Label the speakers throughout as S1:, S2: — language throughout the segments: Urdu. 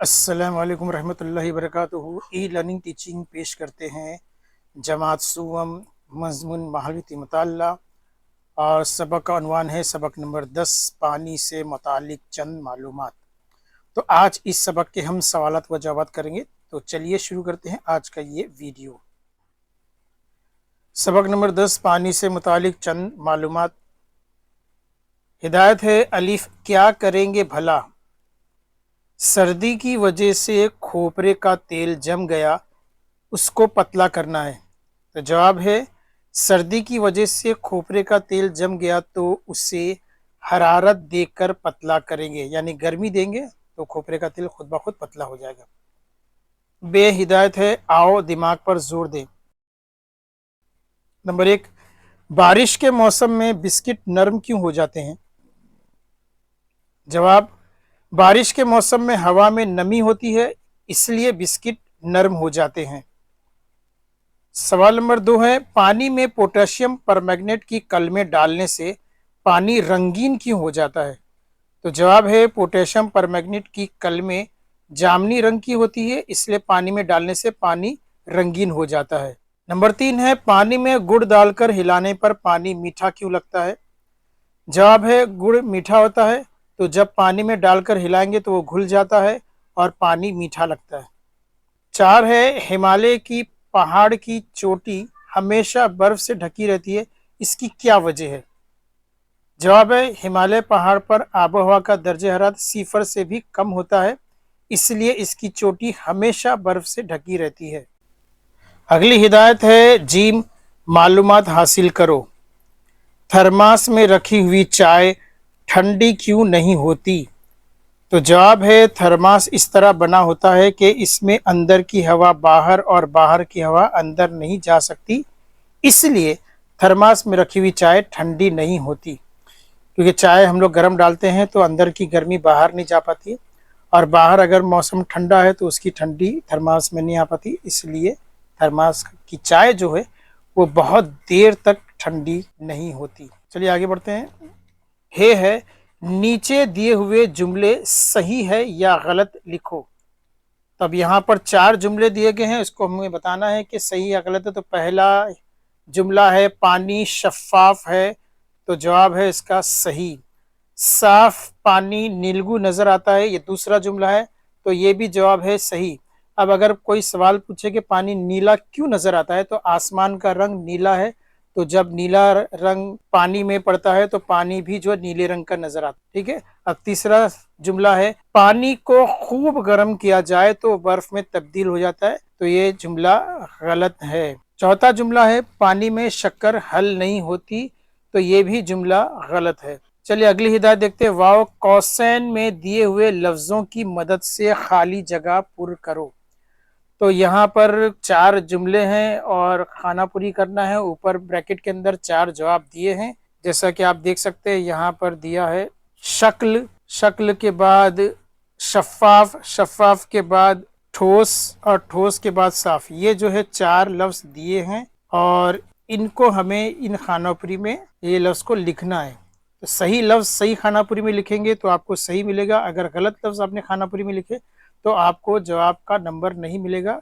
S1: السلام علیکم ورحمۃ اللہ وبرکاتہ۔ ای لرننگ ٹیچنگ پیش کرتے ہیں جماعت سوم مضمون ماحولیاتی مطالعہ، اور سبق کا عنوان ہے سبق نمبر 10 پانی سے متعلق چند معلومات۔ تو آج اس سبق کے ہم سوالات و جوابات کریں گے، تو چلیے شروع کرتے ہیں آج کا یہ ویڈیو۔ سبق نمبر 10 پانی سے متعلق چند معلومات۔ ہدایت ہے الف، کیا کریں گے بھلا؟ سردی کی وجہ سے کھوپرے کا تیل جم گیا، اس کو پتلا کرنا ہے۔ تو جواب ہے سردی کی وجہ سے کھوپرے کا تیل جم گیا تو اسے حرارت دے کر پتلا کریں گے، یعنی گرمی دیں گے تو کھوپرے کا تیل خود بخود پتلا ہو جائے گا۔ بے ہدایت ہے آؤ دماغ پر زور دیں۔ نمبر 1، بارش کے موسم میں بسکٹ نرم کیوں ہو جاتے ہیں؟ جواب، بارش کے موسم میں ہوا میں نمی ہوتی ہے، اس لیے بسکٹ نرم ہو جاتے ہیں۔ سوال نمبر 2 ہے، پانی میں پوٹاشیم پرمیگنیٹ کی کلمیں ڈالنے سے پانی رنگین کیوں ہو جاتا ہے؟ تو جواب ہے پوٹاشیم پرمیگنیٹ کی کلمیں جامنی رنگ کی ہوتی ہے، اس لیے پانی میں ڈالنے سے پانی رنگین ہو جاتا ہے۔ نمبر 3 ہے، پانی میں گڑ ڈال کر ہلانے پر پانی میٹھا کیوں لگتا ہے؟ جواب ہے گڑ میٹھا ہوتا ہے، تو جب پانی میں ڈال کر ہلائیں گے تو وہ گھل جاتا ہے اور پانی میٹھا لگتا ہے۔ 4 ہے، ہمالیہ کی پہاڑ کی چوٹی ہمیشہ برف سے ڈھکی رہتی ہے، اس کی کیا وجہ ہے؟ جواب ہے ہمالیہ پہاڑ پر آب و ہوا کا درجہ حرارت 0 سے بھی کم ہوتا ہے، اس لیے اس کی چوٹی ہمیشہ برف سے ڈھکی رہتی ہے۔ اگلی ہدایت ہے جیم، معلومات حاصل کرو۔ تھرماس میں رکھی ہوئی چائے ٹھنڈی کیوں نہیں ہوتی؟ تو جواب ہے تھرماس اس طرح بنا ہوتا ہے کہ اس میں اندر کی ہوا باہر اور باہر کی ہوا اندر نہیں جا سکتی، اس لیے تھرماس میں رکھی ہوئی چائے ٹھنڈی نہیں ہوتی، کیونکہ چائے ہم لوگ گرم ڈالتے ہیں تو اندر کی گرمی باہر نہیں جا پاتی ہے، اور باہر اگر موسم ٹھنڈا ہے تو اس کی ٹھنڈی تھرماس میں نہیں آ پاتی، اس لیے تھرماس کی چائے جو ہے وہ بہت دیر تک ٹھنڈی نہیں ہوتی۔ چلیے آگے بڑھتے ہیں۔ ہے نیچے دیے ہوئے جملے صحیح ہے یا غلط لکھو۔ تب یہاں پر 4 جملے دیے گئے ہیں، اس کو ہمیں بتانا ہے کہ صحیح یا غلط ہے۔ تو پہلا جملہ ہے پانی شفاف ہے، تو جواب ہے اس کا صحیح۔ صاف پانی نیلگو نظر آتا ہے، یہ دوسرا جملہ ہے، تو یہ بھی جواب ہے صحیح۔ اب اگر کوئی سوال پوچھے کہ پانی نیلا کیوں نظر آتا ہے، تو آسمان کا رنگ نیلا ہے، تو جب نیلا رنگ پانی میں پڑتا ہے تو پانی بھی جو نیلے رنگ کا نظر آتا ہے، ٹھیک ہے۔ اب تیسرا جملہ ہے پانی کو خوب گرم کیا جائے تو برف میں تبدیل ہو جاتا ہے، تو یہ جملہ غلط ہے۔ چوتھا جملہ ہے پانی میں شکر حل نہیں ہوتی، تو یہ بھی جملہ غلط ہے۔ چلیے اگلی ہدایت دیکھتے ہیں۔ واو کوسین میں دیے ہوئے لفظوں کی مدد سے خالی جگہ پر کرو۔ تو یہاں پر 4 جملے ہیں اور خانہ پوری کرنا ہے، اوپر بریکٹ کے اندر 4 جواب دیے ہیں، جیسا کہ آپ دیکھ سکتے ہیں یہاں پر دیا ہے شکل، شکل کے بعد شفاف، شفاف کے بعد ٹھوس، اور ٹھوس کے بعد صاف، یہ جو ہے 4 لفظ دیے ہیں، اور ان کو ہمیں ان خانہ پوری میں یہ لفظ کو لکھنا ہے۔ تو صحیح لفظ صحیح خانہ پوری میں لکھیں گے تو آپ کو صحیح ملے گا، اگر غلط لفظ آپ نے خانہ پوری میں لکھے تو آپ کو جواب کا نمبر نہیں ملے گا۔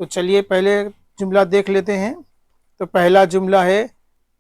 S1: تو چلیے پہلے جملہ دیکھ لیتے ہیں۔ تو پہلا جملہ ہے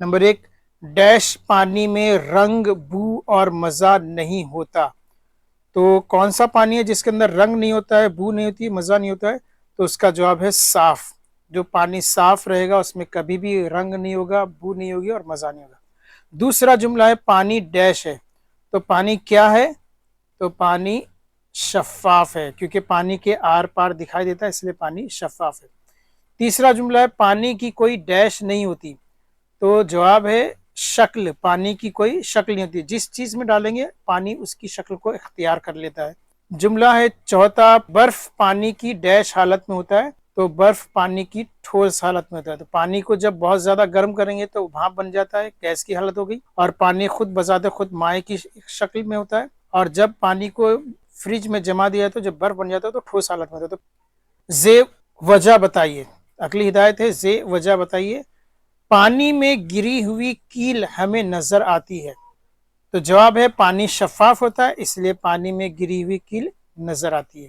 S1: نمبر 1، ڈیش پانی میں رنگ، بو اور مزہ نہیں ہوتا۔ تو کون سا پانی ہے جس کے اندر رنگ نہیں ہوتا ہے، بو نہیں ہوتی ہے، مزہ نہیں ہوتا ہے؟ تو اس کا جواب ہے صاف۔ جو پانی صاف رہے گا اس میں کبھی بھی رنگ نہیں ہوگا، بو نہیں ہوگی اور مزہ نہیں ہوگا۔ دوسرا جملہ ہے پانی ڈیش ہے، تو پانی کیا ہے؟ تو پانی شفاف ہے، کیونکہ پانی کے آر پار دکھائی دیتا ہے، اس لیے پانی شفاف ہے۔ تیسرا جملہ ہے پانی کی کوئی ڈیش نہیں ہوتی، تو جواب ہے شکل، پانی کی کوئی شکل نہیں ہوتی، جس چیز میں ڈالیں گے پانی اس کی شکل کو اختیار کر لیتا ہے۔ جملہ ہے چوتھا، برف پانی کی ڈیش حالت میں ہوتا ہے، تو برف پانی کی ٹھوس حالت میں ہوتا ہے۔ تو پانی کو جب بہت زیادہ گرم کریں گے تو بھاپ بن جاتا ہے، گیس کی حالت ہو گئی، اور پانی خود بذات خود مائع کی شکل میں ہوتا ہے، اور جب پانی کو فریج میں جما دیا تو جب برف بن جاتا ہے تو ٹھوس حالت میں ہوتا ہے۔ تو زے وجہ بتائیے، اگلی ہدایت ہے زے وجہ بتائیے۔ پانی میں گری ہوئی کیل ہمیں نظر آتی ہے، تو جواب ہے پانی شفاف ہوتا ہے، اس لیے پانی میں گری ہوئی کیل نظر آتی ہے۔